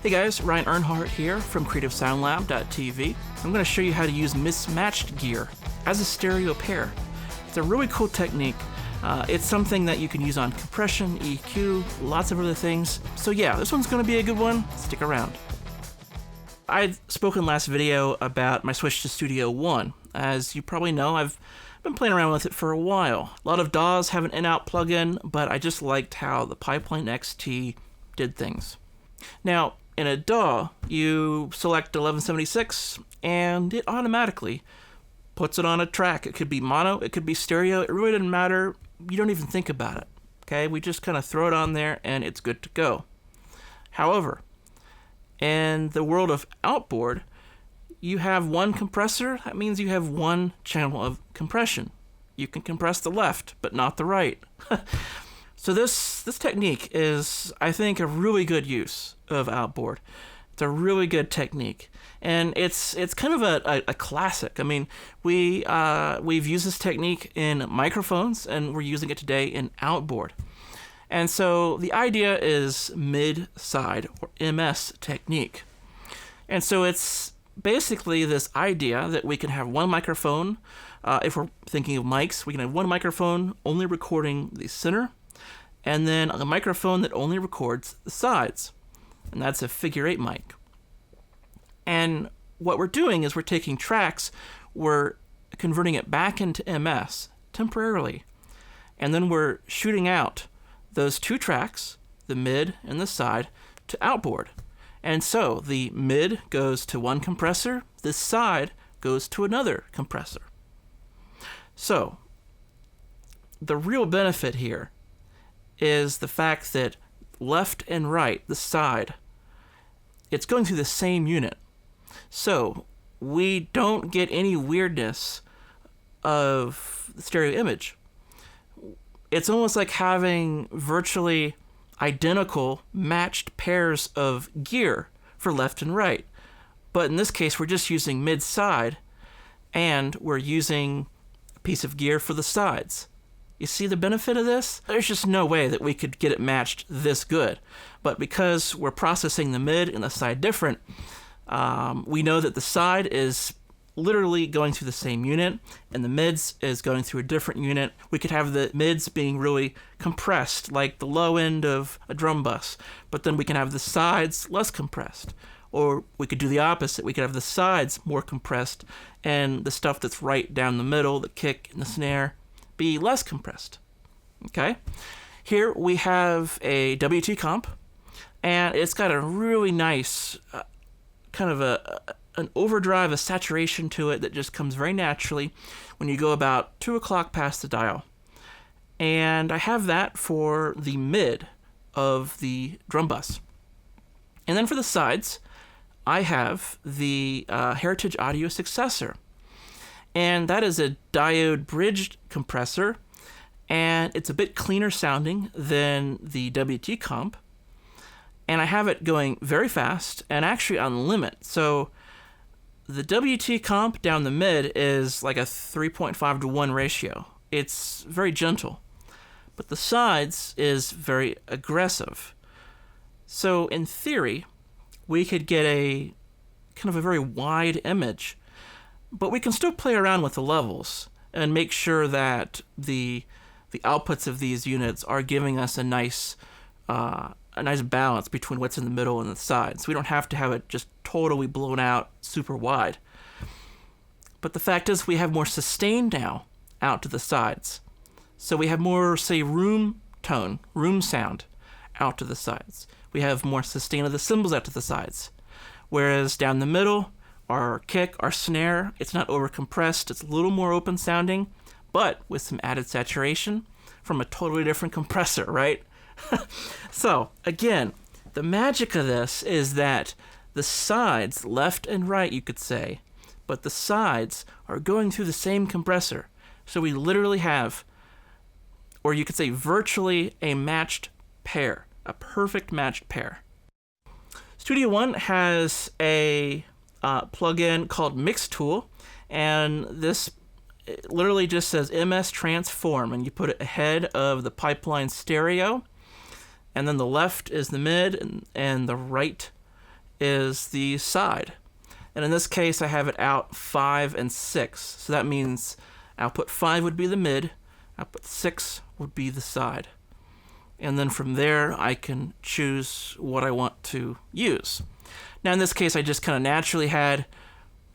Hey guys, Ryan Earnhardt here from CreativeSoundLab.tv. I'm going to show you how to use mismatched gear as a stereo pair. It's a really cool technique. It's something that you can use on compression, EQ, lots of other things. So yeah, this one's going to be a good one. Stick around. I'd spoken last video about my switch to Studio One. As you probably know, I've been playing around with it for a while. A lot of DAWs have an in-out plugin, but I just liked how the Pipeline XT did things. Now, in a DAW, you select 1176, and it automatically puts it on a track. It could be mono, it could be stereo, it really doesn't matter. You don't even think about it, okay? We just kind of throw it on there, and it's good to go. However, in the world of Outboard, you have one compressor. That means you have one channel of compression. You can compress the left, but not the right. So this technique is, I think, a really good use of Outboard. It's a really good technique, and it's kind of a classic. I mean, we've used this technique in microphones, and we're using it today in Outboard. And so the idea is mid-side, or MS technique. And so it's basically this idea that we can have one microphone. If we're thinking of mics, we can have one microphone only recording the center, and then a microphone that only records the sides. And that's a figure 8 mic. And what we're doing is we're taking tracks, we're converting it back into MS temporarily, and then we're shooting out those two tracks, the mid and the side, to Outboard. And so the mid goes to one compressor, the side goes to another compressor. So the real benefit here is the fact that left and right, the side, it's going through the same unit. So we don't get any weirdness of the stereo image. It's almost like having virtually identical matched pairs of gear for left and right. But in this case, we're just using mid-side, and we're using a piece of gear for the sides. You see the benefit of this? There's just no way that we could get it matched this good. But because we're processing the mid and the side different, we know that the side is literally going through the same unit, and the mids is going through a different unit. We could have the mids being really compressed, like the low end of a drum bus, but then we can have the sides less compressed. Or we could do the opposite. We could have the sides more compressed, and the stuff that's right down the middle, the kick and the snare, be less compressed. Okay? Here we have a WT comp, and it's got a really nice kind of an overdrive, a saturation to it that just comes very naturally when you go about 2 o'clock past the dial. And I have that for the mid of the drum bus. And then for the sides, I have the Heritage Audio successor. And that is a diode bridged compressor, and it's a bit cleaner sounding than the WT comp. And I have it going very fast and actually on limit. So the WT comp down the mid is like a 3.5 to 1 ratio. It's very gentle. But the sides is very aggressive. So in theory, we could get a kind of a very wide image, but we can still play around with the levels and make sure that the outputs of these units are giving us a nice balance between what's in the middle and the sides. We don't have to have it just totally blown out super wide. But the fact is we have more sustain now out to the sides. So we have more, say, room tone, room sound out to the sides. We have more sustain of the cymbals out to the sides. Whereas down the middle, our kick, our snare, it's not over-compressed. It's a little more open sounding, but with some added saturation from a totally different compressor, right? So, again, the magic of this is that the sides, left and right, you could say, but the sides are going through the same compressor. So we literally have, or you could say virtually, a matched pair, a perfect matched pair. Studio One has a plugin called Mix Tool, and this literally just says MS Transform, and you put it ahead of the Pipeline stereo, and then the left is the mid, and the right is the side. And in this case, I have it out 5 and 6. So that means output 5 would be the mid, output 6 would be the side. And then from there, I can choose what I want to use. Now in this case, I just kind of naturally had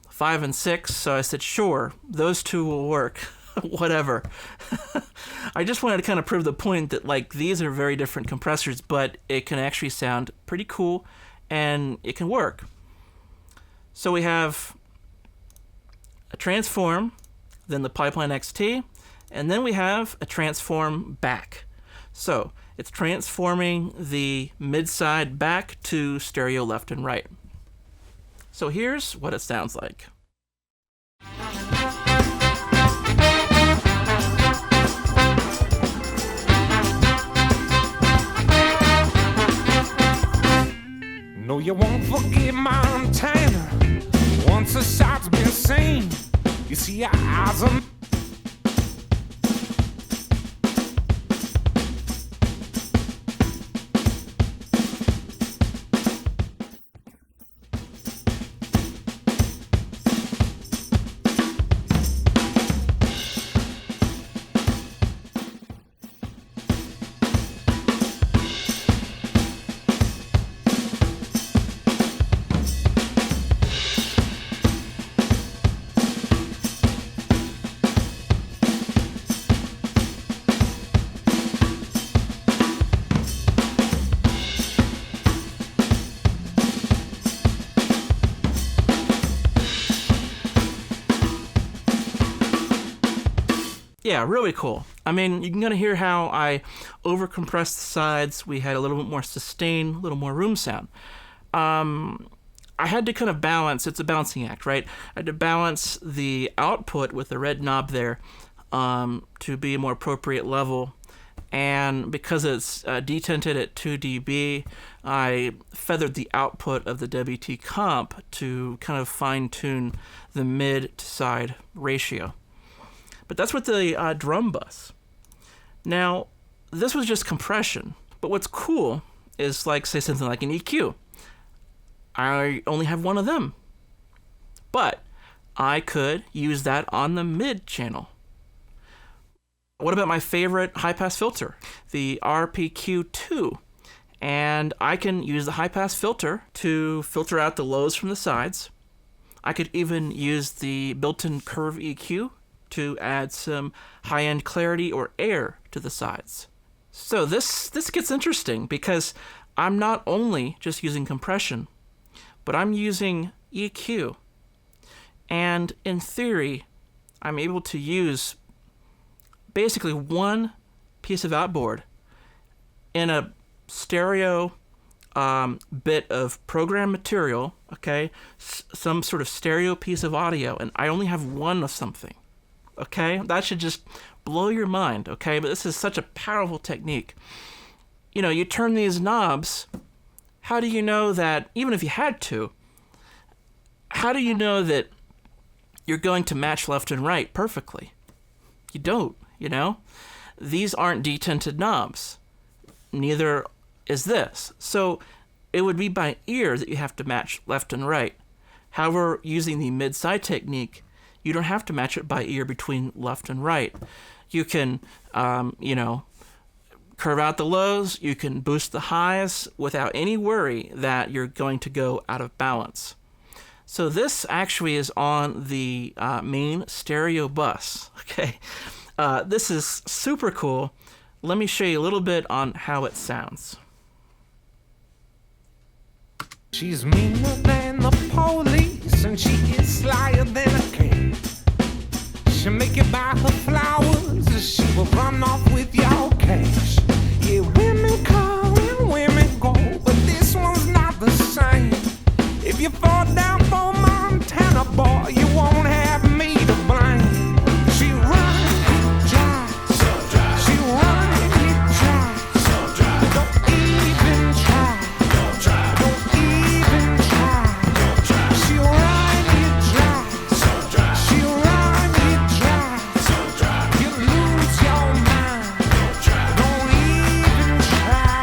5 and 6, so I said, sure, those two will work. Whatever. I just wanted to kind of prove the point that like these are very different compressors, but it can actually sound pretty cool and it can work. So we have a transform, then the Pipeline XT, and then we have a transform back. So it's transforming the mid-side back to stereo left and right. So here's what it sounds like. No, you won't forget Montana. Once the sight's been seen, you see your eyes on. Yeah, really cool. I mean, you can kind of hear how I overcompressed the sides. We had a little bit more sustain, a little more room sound. I had to kind of balance, it's a balancing act, right? I had to balance the output with the red knob there to be a more appropriate level. And because it's detented at 2 dB, I feathered the output of the WT comp to kind of fine-tune the mid to side ratio. But that's with the drum bus. Now, this was just compression. But what's cool is, like, say something like an EQ. I only have one of them. But I could use that on the mid channel. What about my favorite high-pass filter, the RPQ2? And I can use the high-pass filter to filter out the lows from the sides. I could even use the built-in curve EQ to add some high-end clarity or air to the sides. So this gets interesting because I'm not only just using compression, but I'm using EQ. And in theory, I'm able to use basically one piece of outboard in a stereo bit of program material, okay, some sort of stereo piece of audio, and I only have one of something. Okay, that should just blow your mind, okay? But this is such a powerful technique. You know, you turn these knobs, how do you know that, even if you had to, how do you know that you're going to match left and right perfectly? You don't, you know? These aren't detented knobs. Neither is this. So it would be by ear that you have to match left and right. However, using the mid-side technique, you don't have to match it by ear between left and right. You can, you know, curve out the lows. You can boost the highs without any worry that you're going to go out of balance. So this actually is on the main stereo bus. Okay, this is super cool. Let me show you a little bit on how it sounds. She's meaner than the police, and she is slyer than a cat. She'll make you buy her flowers, she will run off with your cash. Yeah, women come and women go, but this one's not the same. If you fall down for Montana, boy, you won't have me to blame. She runs, drives, so dry. She runs, drives, so dry. Don't even try. Don't try. Don't even try. Don't try. She runs, drives, so dry. She runs, drives, so dry. You lose your mind. Don't try. Don't even try.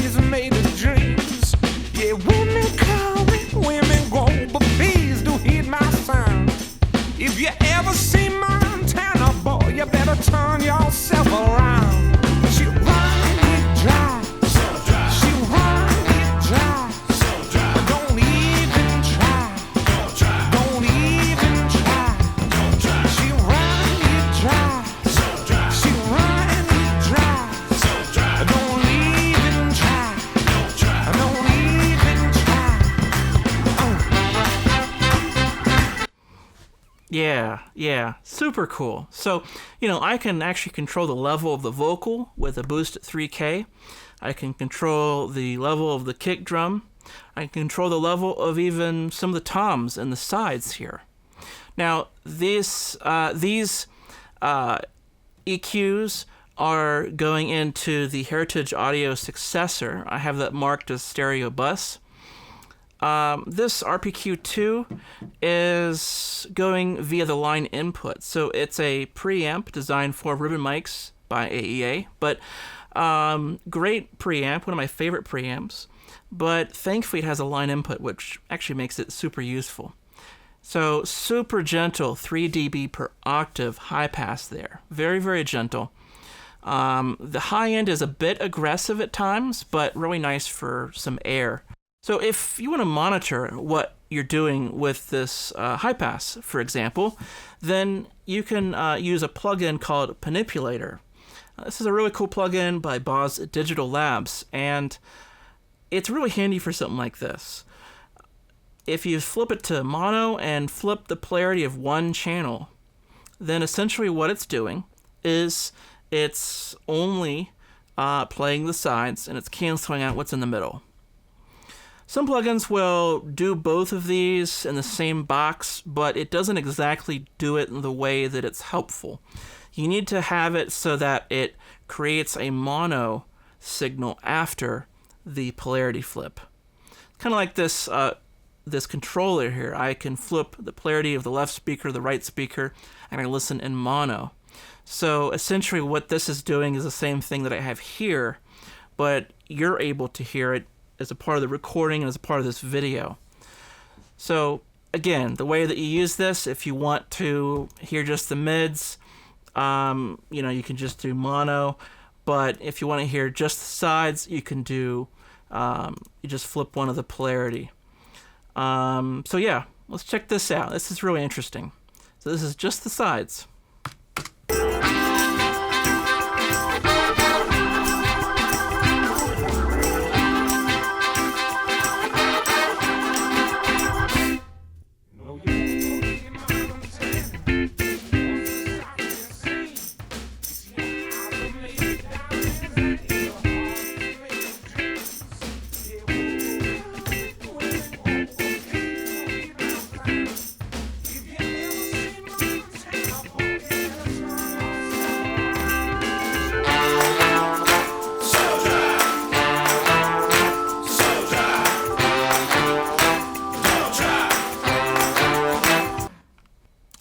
is made of dreams. Yeah, women come and women go, but please do heed my sound. If you ever see Montana, boy, you better turn yourself around. She run it dry, so dry. She run it dry, so dry. Don't even try, don't try. Don't even try, don't try. She run it dry, so dry. She run it dry, so dry. Don't even try, don't try. Don't even try. Yeah, super cool. So, I can actually control the level of the vocal with a boost at 3K. I can control the level of the kick drum. I can control the level of even some of the toms and the sides here. Now, these EQs are going into the Heritage Audio successor. I have that marked as stereo bus. This RPQ2 is going via the line input. So it's a preamp designed for ribbon mics by AEA, but great preamp, one of my favorite preamps, but thankfully it has a line input, which actually makes it super useful. So super gentle, 3 dB per octave high pass there. Very, very gentle. The high end is a bit aggressive at times, but really nice for some air. So if you want to monitor what you're doing with this high pass, for example, then you can use a plugin called Manipulator. This is a really cool plugin by Boz Digital Labs, and it's really handy for something like this. If you flip it to mono and flip the polarity of one channel, then essentially what it's doing is it's only playing the sides and it's canceling out what's in the middle. Some plugins will do both of these in the same box, but it doesn't exactly do it in the way that it's helpful. You need to have it so that it creates a mono signal after the polarity flip. Kind of like this this controller here. I can flip the polarity of the left speaker, the right speaker, and I listen in mono. So essentially what this is doing is the same thing that I have here, but you're able to hear it as a part of the recording and as a part of this video. So again, the way that you use this, if you want to hear just the mids, you can just do mono, but if you want to hear just the sides, you can do, you just flip one of the polarity. So yeah, let's check this out. This is really interesting. So this is just the sides.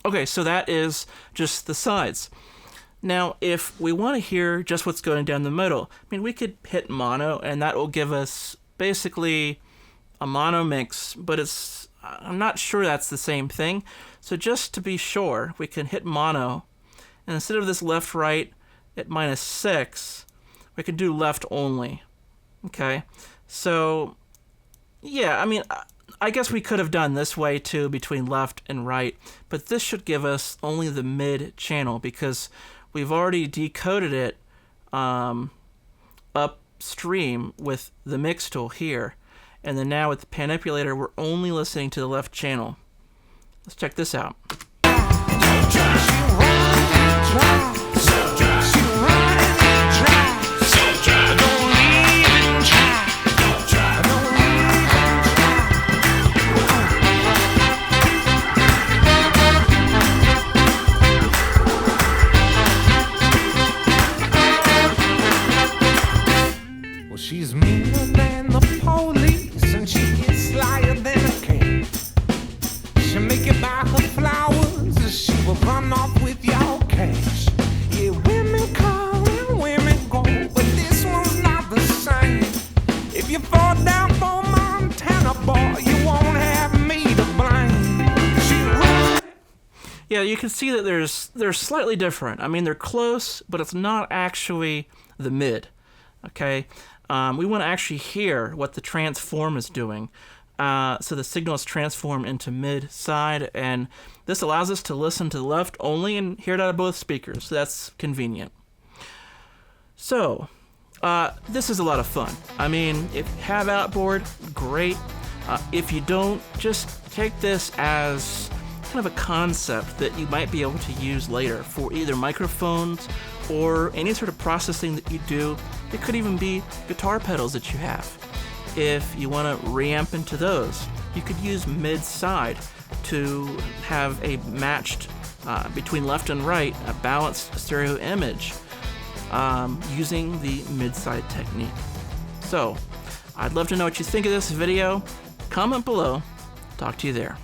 Okay, so that is just the sides. Now, if we want to hear just what's going down the middle, we could hit mono, and that will give us basically a mono mix, but I'm not sure that's the same thing. So just to be sure, we can hit mono, and instead of this left-right at -6, we can do left only. Okay, so yeah, I guess we could have done this way too, between left and right, but this should give us only the mid channel because we've already decoded it upstream with the mix tool here, and then now with the Manipulator we're only listening to the left channel. Let's check this out. She's meaner than the police, and she is slyer than a cat. She'll make you buy her flowers, and she will run off with your cash. Yeah, women come and women go, but this one's not the same. yeah, you can see that they're slightly different. I mean, they're close, but it's not actually the mid. Okay, we want to actually hear what the transform is doing. So the signal is transformed into mid side, and this allows us to listen to the left only and hear it out of both speakers. So that's convenient. So this is a lot of fun. I mean, if you have Outboard, great. If you don't, just take this as kind of a concept that you might be able to use later for either microphones or any sort of processing that you do. It could even be guitar pedals that you have. If you want to reamp into those, you could use mid-side to have a matched, between left and right, a balanced stereo image using the mid-side technique. So, I'd love to know what you think of this video. Comment below. Talk to you there.